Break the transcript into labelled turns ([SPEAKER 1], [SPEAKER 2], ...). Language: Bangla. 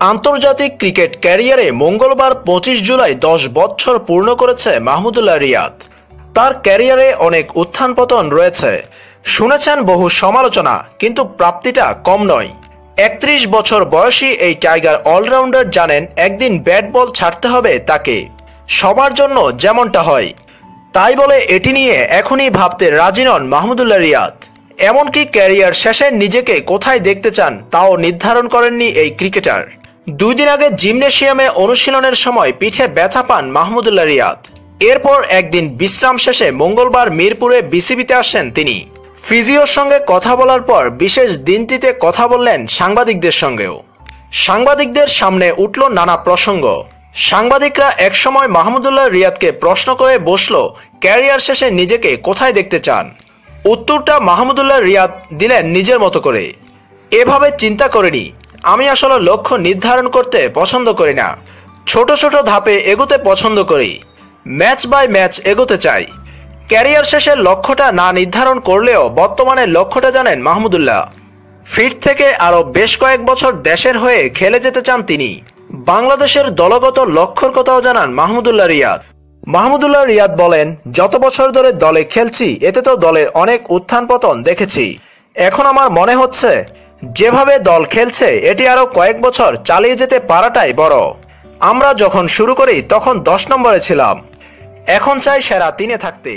[SPEAKER 1] আন্তর্জাতিক ক্রিকেট ক্যারিয়ারে মঙ্গলবার ২৫ জুলাই ১০ বছর পূর্ণ করেছে মাহমুদুল্লাহ রিয়াদ। তার ক্যারিয়ারে অনেক উত্থান পতন রয়েছে, শুনেছেন বহু সমালোচনা, কিন্তু প্রাপ্তিটা কম নয়। ৩১ বছর বয়সী এই টাইগার অলরাউন্ডার জানেন একদিন ব্যাট বল ছাড়তে হবে তাকে, সবার জন্য যেমনটা হয়। তাই বলে এটি নিয়ে এখনই ভাবতে রাজি নন মাহমুদুল্লাহ রিয়াদ। এমনকি ক্যারিয়ার শেষে নিজেকে কোথায় দেখতে চান তাও নির্ধারণ করেননি এই ক্রিকেটার। ২ দিন আগে জিমনেশিয়ামে অনুশীলনের সময় পিঠে ব্যথা পান মাহমুদুল্লাহ রিয়াদ। এরপর একদিন বিশ্রাম শেষে মঙ্গলবার মিরপুরে বিসিবিতে আসেন তিনি। ফিজিওর সঙ্গে কথা বলার পর বিশেষ দিনটিতে কথা বললেন সাংবাদিকদের সঙ্গেও। সাংবাদিকদের সামনে উঠল নানা প্রসঙ্গ। সাংবাদিকরা একসময় মাহমুদুল্লাহ রিয়াদকে প্রশ্ন করে বসল, ক্যারিয়ার শেষে নিজেকে কোথায় দেখতে চান। উত্তরটা মাহমুদুল্লাহ রিয়াদ দিলেন নিজের মতো করে। এভাবে চিন্তা করিনি, আমি আসলে লক্ষ্য নির্ধারণ করতে পছন্দ করি না, ছোট ছোট ধাপে এগোতে পছন্দ করি, ম্যাচ বাই ম্যাচ এগোতে চাই। ক্যারিয়ার শেষে লক্ষ্যটা না নির্ধারণ করলেও বর্তমানে লক্ষ্যটা জানেন মাহমুদুল্লাহ। ফিট থেকে আরও বেশ কয়েক বছর দেশের হয়ে খেলে যেতে চান তিনি। বাংলাদেশের দলগত লক্ষ্যর কথাও জানান মাহমুদুল্লাহ রিয়াদ। মাহমুদুল্লাহ রিয়াদ বলেন, যত বছর ধরে দলে খেলছি এতে তো দলের অনেক উত্থান পতন দেখেছি। এখন আমার মনে হচ্ছে যেভাবে দল খেলছে এটি আরো কয়েক বছর চালিয়ে যেতে পারাটাই বড়। আমরা যখন শুরু করি তখন ১০ নম্বরে ছিলাম, এখন চাই সেরা ৩-এ থাকতে।